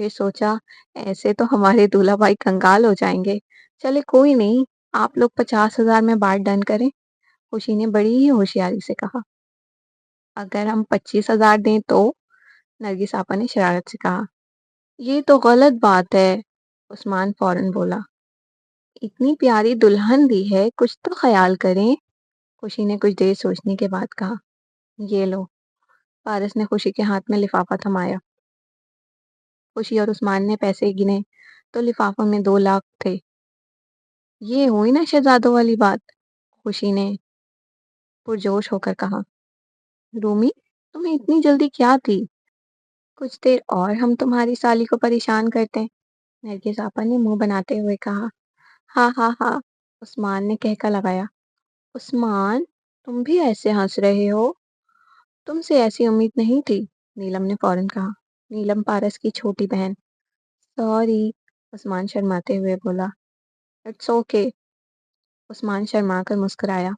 پھر سوچا ایسے تو ہمارے دولہا بھائی کنگال ہو جائیں گے. چلے کوئی نہیں، آپ لوگ 50,000 میں بات ڈن کریں. خوشی نے بڑی ہی ہوشیاری سے کہا. اگر ہم 25,000 دیں تو؟ نرگس آپا نے شرارت سے کہا. یہ تو غلط بات ہے، عثمان فوراً بولا. اتنی پیاری دلہن دی ہے، کچھ تو خیال کریں. خوشی نے کچھ دیر سوچنے کے بعد کہا. یہ لو. پارس نے خوشی کے ہاتھ میں لفافہ تھمایا. خوشی اور عثمان نے پیسے گنے تو لفافوں میں 2 لاکھ تھے. یہ ہوئی نا شہزادوں والی بات، خوشی نے پرجوش ہو کر کہا. رومی، تمہیں اتنی جلدی کیا تھی؟ کچھ دیر اور ہم تمہاری سالی کو پریشان کرتے ہیں، نرگس آپا نے منہ بناتے ہوئے کہا. ہاں ہاں ہاں، عثمان نے کہکا لگایا. عثمان، تم بھی ایسے ہنس رہے ہو؟ تم سے ایسی امید نہیں تھی، نیلم نے فوراً کہا. نیلم پارس کی چھوٹی بہن. سوری، عثمان شرماتے ہوئے بولا. It's okay. عثمان شرما کر مسکرایا.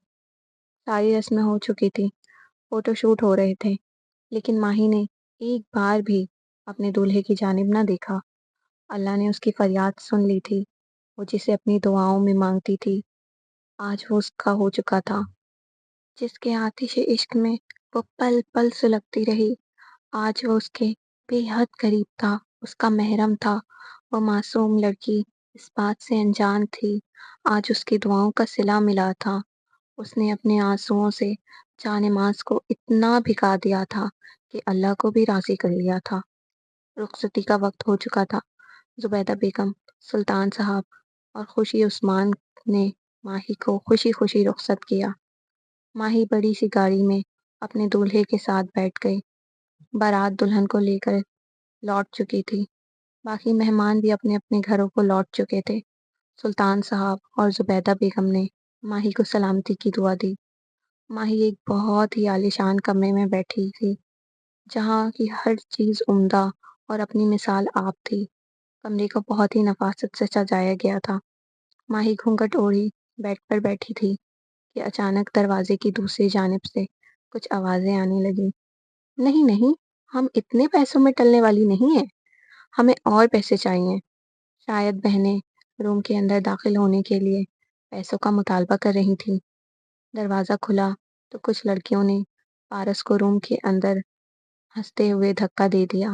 ساری رسمیں ہو چکی تھی، فوٹو شوٹ ہو رہے تھے، لیکن ماہی نے ایک بار بھی اپنے دولہے کی جانب نہ دیکھا. اللہ نے اس کی فریاد سن لی تھی. وہ جسے اپنی دعاؤں میں مانگتی تھی، آج وہ اس کا ہو چکا تھا. جس کے آتش عشق میں وہ پل پل سلگتی رہی، آج وہ اس کے بے حد قریب تھا، اس کا محرم تھا. وہ معصوم لڑکی اس بات سے انجان تھی، آج اس کی دعاؤں کا صلہ ملا تھا. اس نے اپنے آنسوؤں سے جان ماز کو اتنا بھگا دیا تھا کہ اللہ کو بھی راضی کر لیا تھا. رخصتی کا وقت ہو چکا تھا. زبیدہ بیگم، سلطان صاحب اور خوشی عثمان نے ماہی کو خوشی خوشی رخصت کیا. ماہی بڑی سی گاڑی میں اپنے دولہے کے ساتھ بیٹھ گئی. بارات دلہن کو لے کر لوٹ چکی تھی. باقی مہمان بھی اپنے اپنے گھروں کو لوٹ چکے تھے. سلطان صاحب اور زبیدہ بیگم نے ماہی کو سلامتی کی دعا دی. ماہی ایک بہت ہی عالیشان کمرے میں بیٹھی تھی، جہاں کی ہر چیز عمدہ اور اپنی مثال آپ تھی. کمرے کو بہت ہی نفاست سے سجایا گیا تھا. ماہی گھونگھٹ اوڑھی بیڈ پر بیٹھی تھی کہ اچانک دروازے کی دوسری جانب سے کچھ آوازیں آنے لگیں. نہیں نہیں، ہم اتنے پیسوں میں ٹلنے والی نہیں ہیں، ہمیں اور پیسے چاہیے. شاید بہنیں روم کے اندر داخل ہونے کے لیے پیسوں کا مطالبہ کر رہی تھیں. دروازہ کھلا تو کچھ لڑکیوں نے پارس کو روم کے اندر ہنستے ہوئے دھکا دے دیا.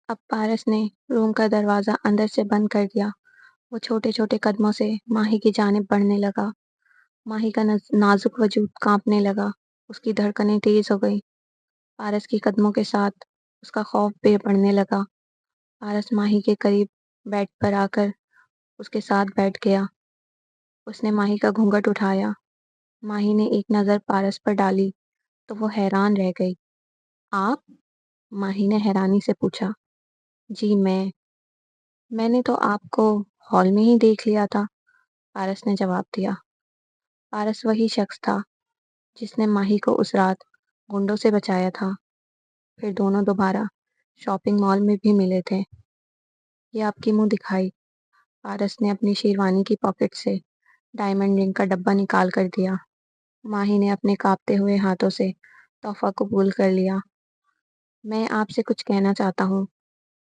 اب پارس نے روم کا دروازہ اندر سے بند کر دیا. وہ چھوٹے چھوٹے قدموں سے ماہی کی جانب بڑھنے لگا. ماہی کا نازک وجود کانپنے لگا، اس کی دھڑکنیں تیز ہو گئی. پارس کی قدموں کے ساتھ اس کا خوف بھی بڑھنے لگا. پارس ماہی کے قریب بیڈ پر آ کر اس کے ساتھ بیٹھ گیا. اس نے ماہی کا گھونگھٹ اٹھایا. ماہی نے ایک نظر پارس پر ڈالی تو وہ حیران رہ گئی. آپ؟ ماہی نے حیرانی سے پوچھا. جی میں نے تو آپ کو ہال میں ہی دیکھ لیا تھا، پارس نے جواب دیا. پارس وہی شخص تھا جس نے ماہی کو اس رات گنڈوں سے بچایا تھا. پھر دونوں دوبارہ شاپنگ مال میں بھی ملے تھے. یہ آپ کی منہ دکھائی. پارس نے اپنی شیروانی کی پاکٹ سے ڈائمنڈ رنگ کا ڈبہ نکال کر دیا. ماہی نے اپنے کانپتے ہوئے ہاتھوں سے تحفہ قبول کر لیا. میں آپ سے کچھ کہنا چاہتا ہوں.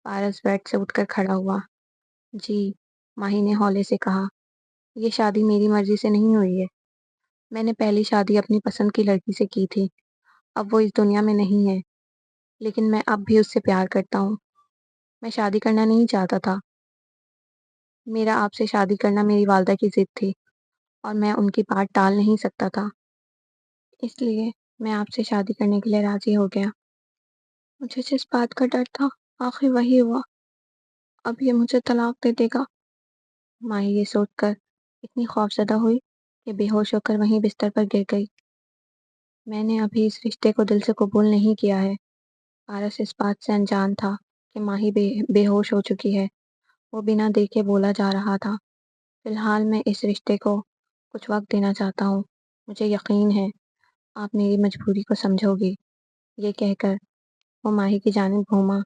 پارس بیڈ سے اٹھ کر کھڑا ہوا. جی، ماہی نے ہولے سے کہا. یہ شادی میری مرضی سے نہیں ہوئی ہے. میں نے پہلی شادی اپنی پسند کی لڑکی سے کی تھی. اب وہ اس دنیا میں نہیں ہے، لیکن میں اب بھی اس سے پیار کرتا ہوں. میں شادی کرنا نہیں چاہتا تھا. میرا آپ سے شادی کرنا میری والدہ کی ضد تھی اور میں ان کی بات ٹال نہیں سکتا تھا، اس لیے میں آپ سے شادی کرنے کے لیے راضی ہو گیا. مجھے جس بات کا ڈر تھا آخر وہی ہوا. اب یہ مجھے طلاق دے دے گا. ماہی یہ سوچ کر اتنی خوفزدہ ہوئی کہ بے ہوش ہو کر وہیں بستر پر گر گئی. میں نے ابھی اس رشتے کو دل سے قبول نہیں کیا ہے. پارس اس بات سے انجان تھا کہ ماہی بے ہوش ہو چکی ہے. وہ بنا دیکھے بولا جا رہا تھا. فی الحال میں اس رشتے کو کچھ وقت دینا چاہتا ہوں. مجھے یقین ہے آپ میری مجبوری کو سمجھو گی. یہ کہہ کر وہ ماہی کی جانب گھوما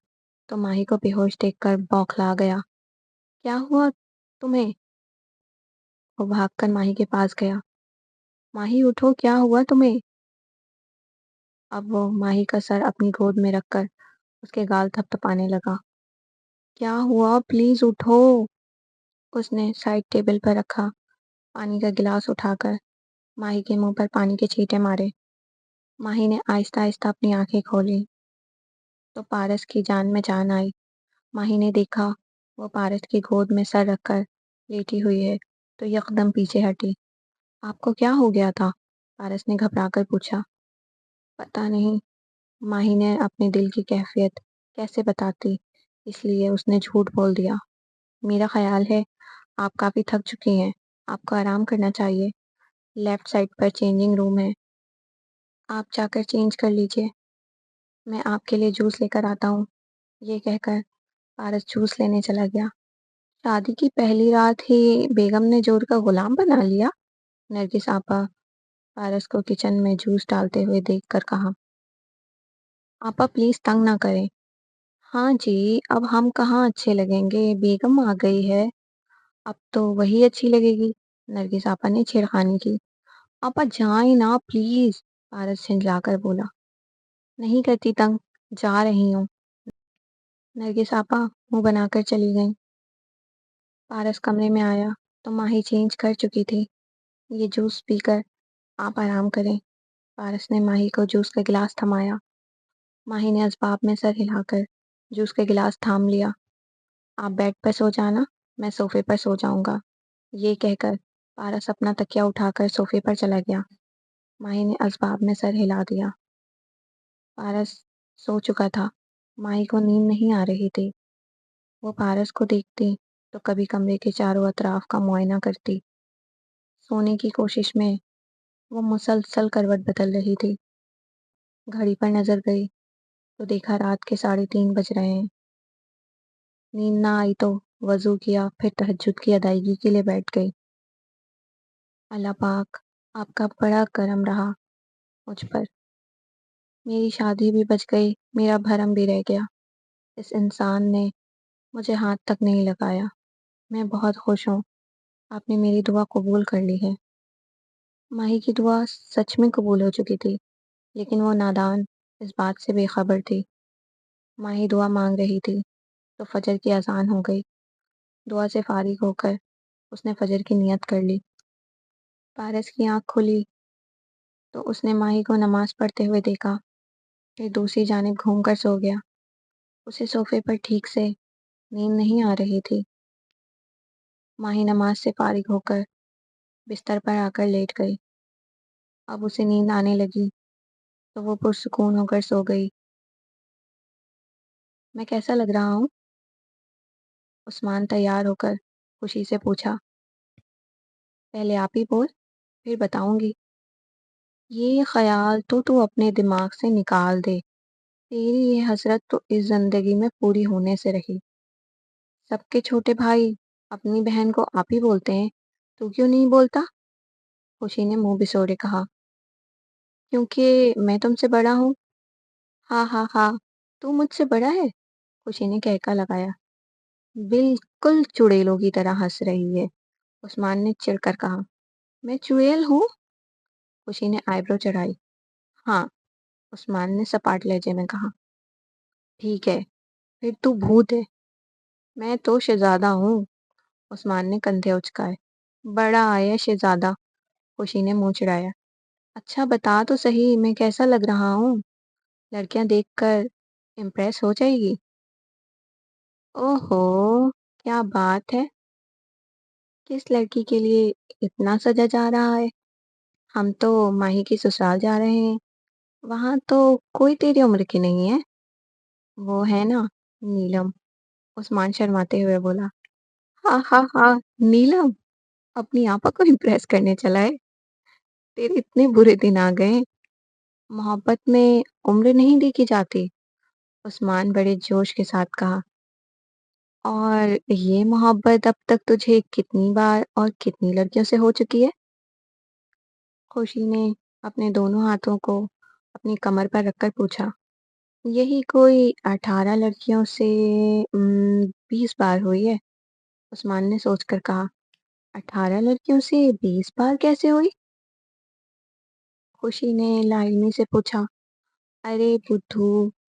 تو ماہی کو بے ہوش دیکھ کر بوکھلا گیا. کیا ہوا تمہیں؟ وہ بھاگ کر ماہی کے پاس گیا. ماہی اٹھو، کیا ہوا تمہیں؟ اب وہ ماہی کا سر اپنی گود میں رکھ کر اس کے گال تھپتھپانے لگا. کیا ہوا؟ پلیز اٹھو۔ اس نے سائڈ ٹیبل پر رکھا پانی کا گلاس اٹھا کر ماہی کے منہ پر پانی کے چھینٹے مارے۔ ماہی نے آہستہ آہستہ اپنی آنکھیں کھولی تو پارس کی جان میں جان آئی۔ ماہی نے دیکھا وہ پارس کی گود میں سر رکھ کر لیٹی ہوئی ہے تو یکدم پیچھے ہٹی۔ آپ کو کیا ہو گیا تھا؟ پارس نے گھبرا کر پوچھا۔ پتہ نہیں، ماہی نے اپنے دل کی کیفیت کیسے بتاتی، اس لیے اس نے جھوٹ بول دیا۔ میرا خیال ہے آپ کافی تھک چکی ہیں، آپ کو آرام کرنا چاہیے۔ لیفٹ سائڈ پر چینجنگ روم ہے، آپ جا کر چینج کر لیجئے، میں آپ کے لیے جوس لے کر آتا ہوں۔ یہ کہہ کر پارس جوس لینے چلا گیا۔ شادی کی پہلی رات ہی بیگم نے جور کا غلام بنا لیا؟ نرگس آپا پارس کو کچن میں جوس ڈالتے ہوئے دیکھ کر کہا۔ آپا پلیز تنگ نہ کریں۔ ہاں جی، اب ہم کہاں اچھے لگیں گے، بیگم آ گئی ہے، اب تو وہی اچھی لگے گی، نرگس آپا نے چھیڑخانی کی۔ آپا جائیں نا پلیز، پارس جھنجھلا کر بولا۔ نہیں کرتی تنگ، جا رہی ہوں۔ نرگس آپا منہ بنا کر چلی گئیں۔ پارس کمرے میں آیا تو ماہی چینج کر چکی تھی۔ یہ جوس پی کر آپ آرام کریں۔ پارس نے ماہی کو جوس کا گلاس تھمایا۔ ماہی نے اسباب میں سر ہلا کر جوس کا گلاس تھام لیا۔ آپ بیڈ پر سو جانا، میں صوفے پر سو جاؤں گا۔ یہ کہہ کر پارس اپنا تکیہ اٹھا کر صوفے پر چلا گیا۔ ماہی نے اسباب میں سر ہلا دیا۔ پارس سو چکا تھا، ماہی کو نیند نہیں آ رہی تھی۔ وہ پارس کو دیکھتی تو کبھی کمرے کے چاروں اطراف کا معائنہ کرتی۔ سونے کی کوشش میں وہ مسلسل کروٹ بدل رہی تھی۔ گھڑی پر نظر گئی تو دیکھا رات کے 3:30 بج رہے ہیں۔ نیند نہ آئی تو وضو کیا، پھر تہجد کی ادائیگی کے لیے بیٹھ گئی۔ اللہ پاک آپ کا بڑا کرم رہا مجھ پر، میری شادی بھی بچ گئی، میرا بھرم بھی رہ گیا، اس انسان نے مجھے ہاتھ تک نہیں لگایا۔ میں بہت خوش ہوں، آپ نے میری دعا قبول کر لی ہے۔ ماہی کی دعا سچ میں قبول ہو چکی تھی، لیکن وہ نادان اس بات سے بے خبر تھی۔ ماہی دعا مانگ رہی تھی تو فجر کی اذان ہو گئی۔ دعا سے فارغ ہو کر اس نے فجر کی نیت کر لی۔ پارس کی آنکھ کھلی تو اس نے ماہی کو نماز پڑھتے ہوئے دیکھا، پھر دوسری جانب گھوم کر سو گیا۔ اسے صوفے پر ٹھیک سے نیند نہیں آ رہی تھی۔ ماہی نماز سے فارغ ہو کر بستر پر آ کر لیٹ گئی۔ اب اسے نیند آنے لگی تو وہ پرسکون ہو کر سو گئی۔ میں کیسا لگ رہا ہوں؟ عثمان تیار ہو کر خوشی سے پوچھا۔ پہلے آپ ہی بول، پھر بتاؤں گی۔ یہ خیال تو اپنے دماغ سے نکال دے، تیری یہ حسرت تو اس زندگی میں پوری ہونے سے رہی۔ سب کے چھوٹے بھائی اپنی بہن کو آپ ہی بولتے ہیں، تو کیوں نہیں بولتا؟ خوشی نے منہ بسوڑے کہا۔ کیونکہ میں تم سے بڑا ہوں۔ ہاں ہاں ہاں، تو مجھ سے بڑا ہے؟ خوشی نے کہکا لگایا۔ بالکل چڑیلوں کی طرح ہنس رہی ہے، عثمان نے چڑ کر کہا۔ میں چڑیل ہوں؟ خوشی نے آئیبرو چڑھائی۔ ہاں، عثمان نے سپاٹ لہجے میں کہا۔ ٹھیک ہے، پھر تو بھوت ہے۔ میں تو شہزادہ ہوں، عثمان نے کندھے اچکائے۔ بڑا آیا شہزادہ، خوشی نے منہ چڑھایا۔ اچھا بتا تو صحیح، میں کیسا لگ رہا ہوں؟ لڑکیاں دیکھ کر امپریس ہو جائے گی۔ اوہو، کیا بات ہے، کس لڑکی کے لیے اتنا سجا جا رہا ہے؟ ہم تو ماہی کی سسرال جا رہے ہیں، وہاں تو کوئی تیری عمر کی نہیں ہے۔ وہ ہے نا نیلم، عثمان شرماتے ہوئے بولا۔ ہاں ہاں ہاں، نیلم اپنی آپا کو امپریس کرنے چلا ہے؟ تیرے اتنے برے دن آ گئے، محبت میں عمر نہیں دیکھی جاتی، عثمان بڑے جوش کے ساتھ کہا۔ اور یہ محبت اب تک تجھے کتنی بار اور کتنی لڑکیوں سے ہو چکی ہے؟ خوشی نے اپنے دونوں ہاتھوں کو اپنی کمر پر رکھ کر پوچھا۔ یہی کوئی 18 لڑکیوں سے 20 بار ہوئی ہے، عثمان نے سوچ کر کہا۔ 18 لڑکیوں سے 20 بار کیسے ہوئی؟ خوشی نے لا علمی سے پوچھا۔ ارے بدھو،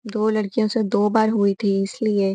2 لڑکیوں سے 2 بار ہوئی تھی اس لیے۔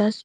10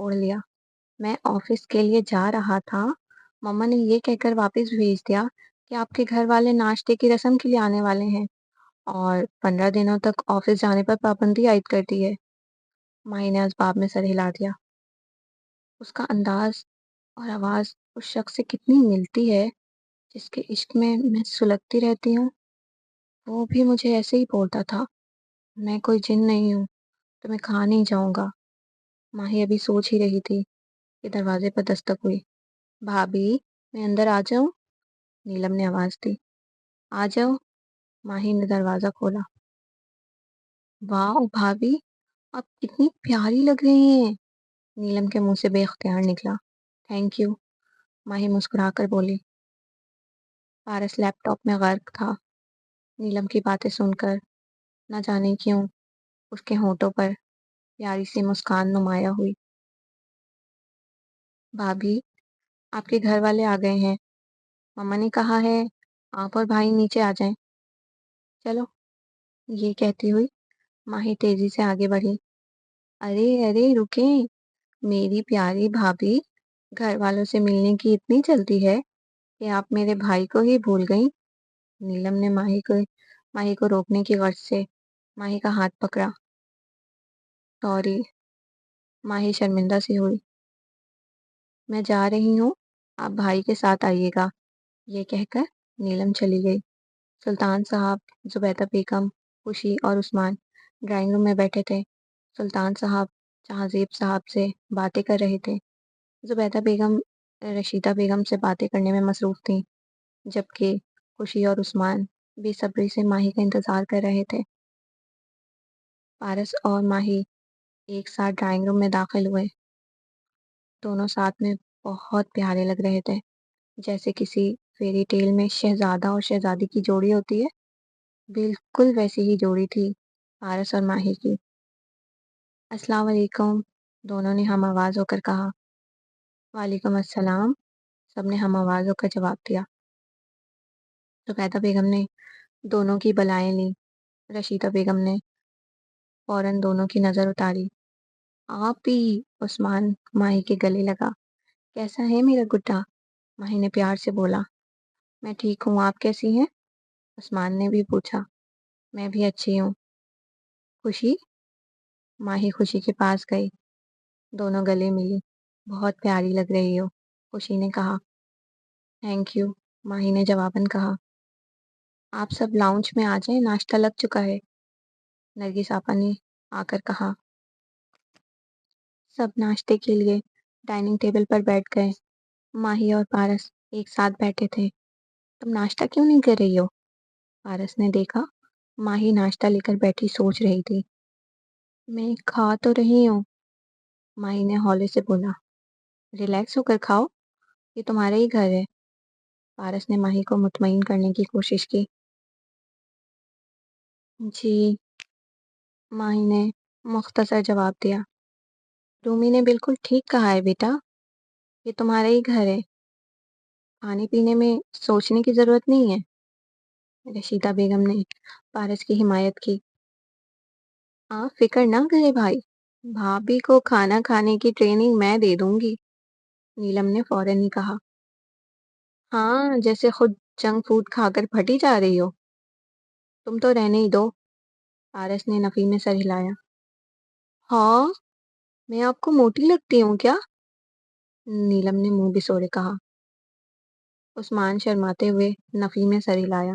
اوڑھ لیا۔ میں آفس کے لیے جا رہا تھا، مما نے یہ کہہ کر واپس بھیج دیا کہ آپ کے گھر والے ناشتے کی رسم کے لیے آنے والے ہیں اور 15 دنوں تک آفس جانے پر پابندی عائد کر دی ہے۔ ماہی نے اسباب میں سر ہلا دیا۔ اس کا انداز اور آواز اس شخص سے کتنی ملتی ہے جس کے عشق میں سلگتی رہتی ہوں۔ وہ بھی مجھے ایسے ہی بولتا تھا، میں کوئی جن نہیں ہوں، تمہیں کھا نہیں جاؤں گا۔ ماہی ابھی سوچ ہی رہی تھی کہ دروازے پر دستک ہوئی۔ بھابھی، میں اندر آ جاؤں؟ نیلم نے آواز دی۔ آ جاؤ۔ ماہی نے دروازہ کھولا۔ واہ بھابھی، آپ کتنی پیاری لگ رہی ہیں، نیلم کے منہ سے بے اختیار نکلا۔ تھینک یو، ماہی مسکرا کر بولی۔ پارس لیپ ٹاپ میں غرق تھا۔ نیلم کی باتیں سن کر نہ جانے کیوں اس کے ہونٹوں پر پیاری سی مسکان نمایاں ہوئی۔ بھابھی، آپ کے گھر والے آ گئے ہیں، مما نے کہا ہے آپ اور بھائی نیچے آ جائیں۔ چلو، یہ کہتی ہوئی ماہی تیزی سے آگے بڑھی۔ ارے ارے رکیں، میری پیاری بھابھی، گھر والوں سے ملنے کی اتنی جلدی ہے کہ آپ میرے بھائی کو ہی بھول گئیں۔ نیلم نے ماہی کو روکنے کی غرض سے ماہی کا ہاتھ پکڑا۔ سوری، ماہی شرمندہ سی ہوئی۔ میں جا رہی ہوں، آپ بھائی کے ساتھ آئیے گا، یہ کہہ کر نیلم چلی گئی۔ سلطان صاحب، زبیدہ بیگم، خوشی اور عثمان ڈرائنگ روم میں بیٹھے تھے۔ سلطان صاحب جہازیب صاحب سے باتیں کر رہے تھے، زبیدہ بیگم رشیدہ بیگم سے باتیں کرنے میں مصروف تھیں، جبکہ خوشی اور عثمان بے صبری سے ماہی کا انتظار کر رہے تھے۔ پارس اور ماہی ایک ساتھ ڈرائنگ روم میں داخل ہوئے۔ دونوں ساتھ میں بہت پیارے لگ رہے تھے، جیسے کسی فیری ٹیل میں شہزادہ اور شہزادی کی جوڑی ہوتی ہے، بالکل ویسی ہی جوڑی تھی پارس اور ماہی کی۔ السلام علیکم، دونوں نے ہم آواز ہو کر کہا۔ وعلیکم السلام، سب نے ہم آواز ہو کر جواب دیا۔ زبیدہ بیگم نے دونوں کی بلائیں لیں۔ رشیدہ بیگم نے فوراً دونوں کی نظر اتاری۔ آپ ہی، عثمان ماہی کے گلے لگا۔ کیسا ہے میرا گڈا؟ ماہی نے پیار سے بولا۔ میں ٹھیک ہوں، آپ کیسی ہیں؟ عثمان نے بھی پوچھا۔ میں بھی اچھی ہوں۔ خوشی؟ ماہی خوشی کے پاس گئی، دونوں گلے ملی۔ بہت پیاری لگ رہی ہو، خوشی نے کہا۔ تھینک یو، ماہی نے جواباً کہا۔ آپ سب لاؤنج میں آ جائیں، ناشتہ لگ چکا ہے، نرگس آپا نے آ کر کہا۔ سب ناشتے کے لیے ڈائننگ ٹیبل پر بیٹھ گئے۔ ماہی اور پارس ایک ساتھ بیٹھے تھے۔ تم ناشتہ کیوں نہیں کر رہی ہو؟ پارس نے دیکھا ماہی ناشتہ لے کر بیٹھی سوچ رہی تھی۔ میں کھا تو رہی ہوں، ماہی نے ہولے سے بولا۔ ریلیکس ہو کر کھاؤ، یہ تمہارا ہی گھر ہے، پارس نے ماہی کو مطمئن کرنے کی کوشش کی۔ جی، ماہی نے مختصر جواب دیا۔ رومی نے بالکل ٹھیک کہا ہے بیٹا، یہ تمہارا ہی گھر ہے، کھانے پینے میں سوچنے کی ضرورت نہیں ہے، رشیدہ بیگم نے پارس کی حمایت کی۔ آپ فکر نہ کرے بھائی، بھابھی کو کھانا کھانے کی ٹریننگ میں دے دوں گی، نیلم نے فوراً ہی کہا۔ ہاں، جیسے خود جنک فوڈ کھا کر پھٹی جا رہی ہو۔ تم تو رہنے ہی دو، پارس نے نفی میں سر ہلایا۔ ہاں، میں آپ کو موٹی لگتی ہوں کیا؟ نیلم نے منہ بسوڑے کہا۔ عثمان شرماتے ہوئے نفی میں سر ہلایا۔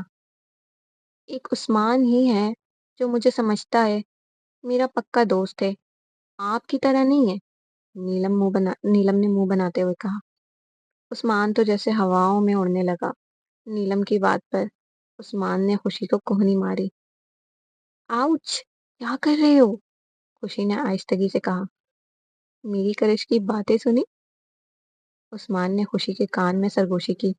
ایک عثمان ہی ہے جو مجھے سمجھتا ہے، میرا پکا دوست ہے، آپ کی طرح نہیں ہے، نیلم نے منہ بناتے ہوئے کہا۔ عثمان تو جیسے ہواؤں میں اڑنے لگا۔ نیلم کی بات پر عثمان نے خوشی کو کوہنی ماری۔ آؤچ، کیا کر رہے ہو؟ خوشی نے آہستگی سے کہا۔ میری کرش کی باتیں سنی؟ عثمان نے خوشی کے کان میں سرگوشی کی۔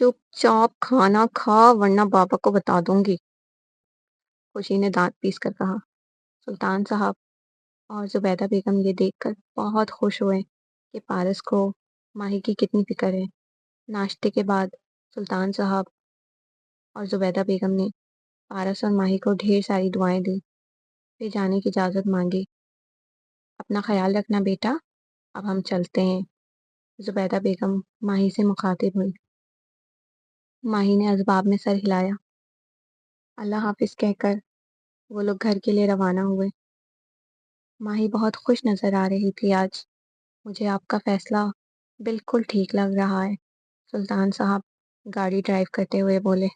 چپ چاپ کھانا کھا ورنہ بابا کو بتا دوں گی، خوشی نے دانت پیس کر کہا۔ سلطان صاحب اور زبیدہ بیگم یہ دیکھ کر بہت خوش ہوئے کہ پارس کو ماہی کی کتنی فکر ہے۔ ناشتے کے بعد سلطان صاحب اور زبیدہ بیگم نے پارس اور ماہی کو ڈھیر ساری دعائیں دی، پھر جانے کی اجازت مانگی۔ اپنا خیال رکھنا بیٹا، اب ہم چلتے ہیں۔ زبیدہ بیگم ماہی سے مخاطب ہوئی۔ ماہی نے اسباب میں سر ہلایا۔ اللہ حافظ کہہ کر وہ لوگ گھر کے لیے روانہ ہوئے۔ ماہی بہت خوش نظر آ رہی تھی آج۔ مجھے آپ کا فیصلہ بالکل ٹھیک لگ رہا ہے، سلطان صاحب گاڑی ڈرائیو کرتے ہوئے بولے۔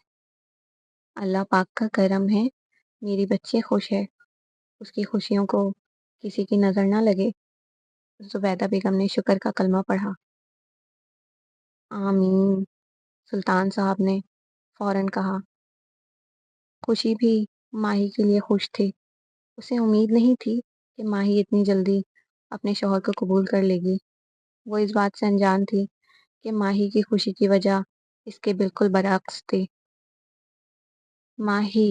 اللہ پاک کا کرم ہے، میری بچی خوش ہے، اس کی خوشیوں کو کسی کی نظر نہ لگے۔ زبیدہ بیگم نے شکر کا کلمہ پڑھا۔ آمین، سلطان صاحب نے فوراً کہا۔ خوشی بھی ماہی کے لیے خوش تھی۔ اسے امید نہیں تھی کہ ماہی اتنی جلدی اپنے شوہر کو قبول کر لے گی۔ وہ اس بات سے انجان تھی کہ ماہی کی خوشی کی وجہ اس کے بالکل برعکس تھی۔ ماہی،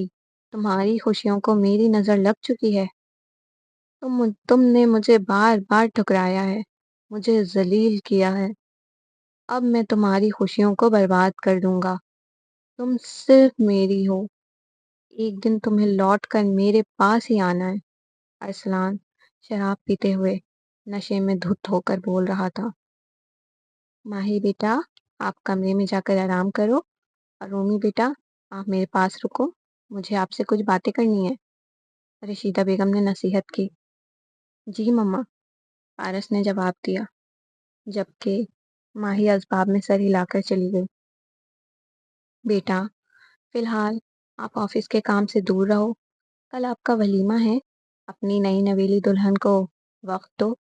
تمہاری خوشیوں کو میری نظر لگ چکی ہے۔ تم نے مجھے بار بار ٹھکرایا ہے، مجھے ذلیل کیا ہے۔ اب میں تمہاری خوشیوں کو برباد کر دوں گا۔ تم صرف میری ہو، ایک دن تمہیں لوٹ کر میرے پاس ہی آنا ہے۔ ارسلان شراب پیتے ہوئے نشے میں دھت ہو کر بول رہا تھا۔ ماہی بیٹا، آپ کمرے میں جا کر آرام کرو، اور رومی بیٹا آپ میرے پاس رکو، مجھے آپ سے کچھ باتیں کرنی ہے، رشیدہ بیگم نے نصیحت کی۔ جی مما، پارس نے جواب دیا، جبکہ ماہی اسباب میں سر ہلا کر چلی گئی۔ بیٹا، فی الحال آپ آفس کے کام سے دور رہو، کل آپ کا ولیمہ ہے، اپنی نئی نویلی دلہن کو وقت دو،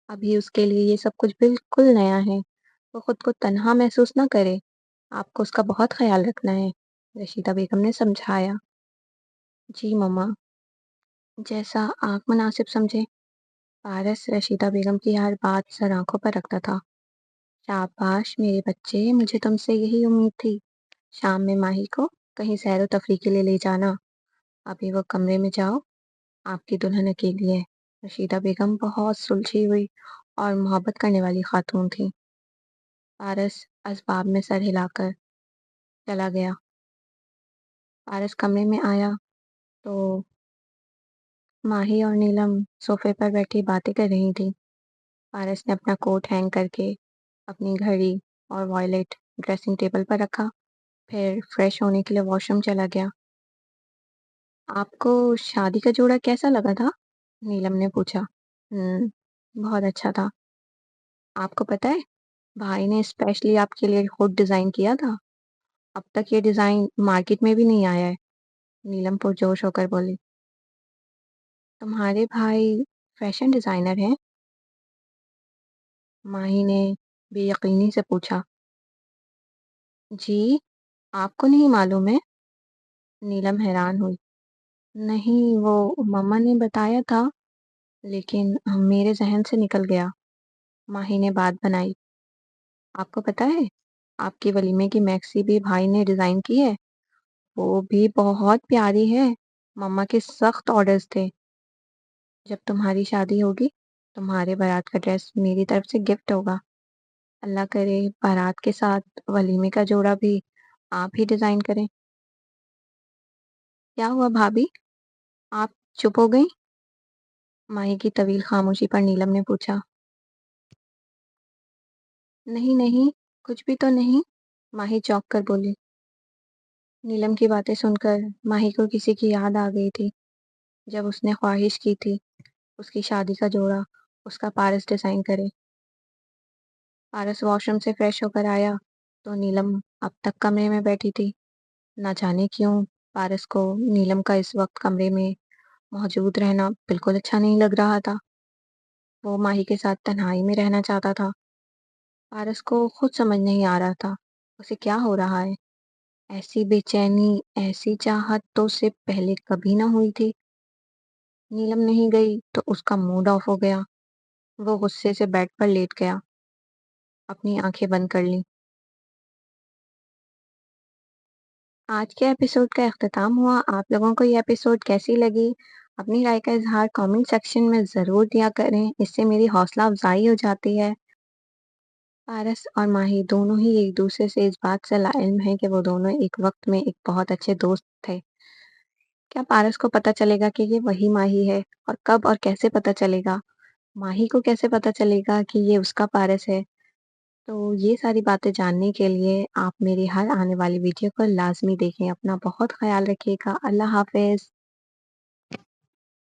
ابھی اس کے لیے یہ سب کچھ بالکل نیا ہے، وہ خود کو تنہا محسوس نہ کرے، آپ کو اس کا بہت خیال رکھنا ہے، رشیدہ بیگم نے سمجھایا۔ جی مما، جیسا آپ مناسب سمجھے۔ پارس رشیدہ بیگم کی ہر بات سر آنکھوں پر رکھتا تھا۔ شاباش میرے بچے، مجھے تم سے یہی امید تھی۔ شام میں ماہی کو کہیں سیر و تفریح کے لیے لے جانا۔ ابھی وہ کمرے میں جاؤ، آپ کی دلہن اکیلی ہے۔ رشیدہ بیگم بہت سلجھی ہوئی اور محبت کرنے والی خاتون تھی۔ پارس اسباب میں سر ہلا کر چلا گیا۔ پارس کمرے میں آیا تو ماہی اور نیلم صوفے پر بیٹھی باتیں کر رہی تھی۔ پارس نے اپنا کوٹ ہینگ کر کے اپنی گھڑی اور وائلٹ ڈریسنگ ٹیبل پر رکھا، پھر فریش ہونے کے لیے واش روم چلا گیا۔ آپ کو شادی کا جوڑا کیسا لگا تھا؟ نیلم نے پوچھا۔ بہت اچھا تھا۔ آپ کو پتہ ہے بھائی نے اسپیشلی آپ کے لیے خود ڈیزائن کیا تھا، اب تک یہ ڈیزائن مارکیٹ میں بھی نہیں آیا ہے، نیلم پرجوش ہو کر بولی۔ تمہارے بھائی فیشن ڈیزائنر ہیں؟ ماہی نے بے یقینی سے پوچھا۔ جی، آپ کو نہیں معلوم ہے؟ نیلم حیران ہوئی۔ نہیں، وہ مما نے بتایا تھا لیکن میرے ذہن سے نکل گیا۔ ماہی نے بات بنائی۔ آپ کو پتہ ہے آپ کی ولیمے کی میکسی بھی بھائی نے ڈیزائن کی ہے، وہ بھی بہت پیاری ہے، مما کے سخت آرڈرز تھے۔ جب تمہاری شادی ہوگی تمہارے بارات کا ڈریس میری طرف سے گفٹ ہوگا۔ اللہ کرے بارات کے ساتھ ولیمے کا جوڑا بھی آپ ہی ڈیزائن کریں۔ کیا ہوا بھابھی، آپ چپ ہو گئی؟ ماہی کی طویل خاموشی پر نیلم نے پوچھا۔ نہیں نہیں، کچھ بھی تو نہیں، ماہی چونک کر بولی۔ نیلم کی باتیں سن کر ماہی کو کسی کی یاد آ گئی تھی، جب اس نے خواہش کی تھی اس کی شادی کا جوڑا اس کا پارس ڈیزائن کرے۔ پارس واش روم سے فریش ہو کر آیا تو نیلم اب تک کمرے میں بیٹھی تھی۔ نہ جانے کیوں پارس کو نیلم کا اس وقت کمرے میں موجود رہنا بالکل اچھا نہیں لگ رہا تھا۔ وہ ماہی کے ساتھ تنہائی میں رہنا چاہتا تھا۔ پارس کو خود سمجھ نہیں آ رہا تھا اسے کیا ہو رہا ہے۔ ایسی بے چینی، ایسی چاہت تو اسے پہلے کبھی نہ ہوئی تھی۔ نیلم نہیں گئی تو اس کا موڈ آف ہو گیا۔ وہ غصے سے بیڈ پر لیٹ گیا، اپنی آنکھیں بند کر لیں۔ آج کے ایپیسوڈ کا اختتام ہوا۔ آپ لوگوں کو یہ ایپیسوڈ کیسی لگی؟ اپنی رائے کا اظہار کامنٹ سیکشن میں ضرور دیا کریں، اس سے میری حوصلہ افزائی ہو جاتی ہے۔ پارس اور ماہی دونوں ہی ایک دوسرے سے اس بات سے لاعلم ہیں کہ وہ دونوں ایک وقت میں ایک بہت اچھے دوست تھے۔ کیا پارس کو پتہ چلے گا کہ یہ وہی ماہی ہے، اور کب اور کیسے پتہ چلے گا؟ ماہی کو کیسے پتا چلے گا کہ یہ اس کا پارس ہے؟ تو یہ ساری باتیں جاننے کے لیے آپ میری ہر آنے والی ویڈیو کو لازمی دیکھیں۔ اپنا بہت خیال رکھیے گا۔ اللہ حافظ۔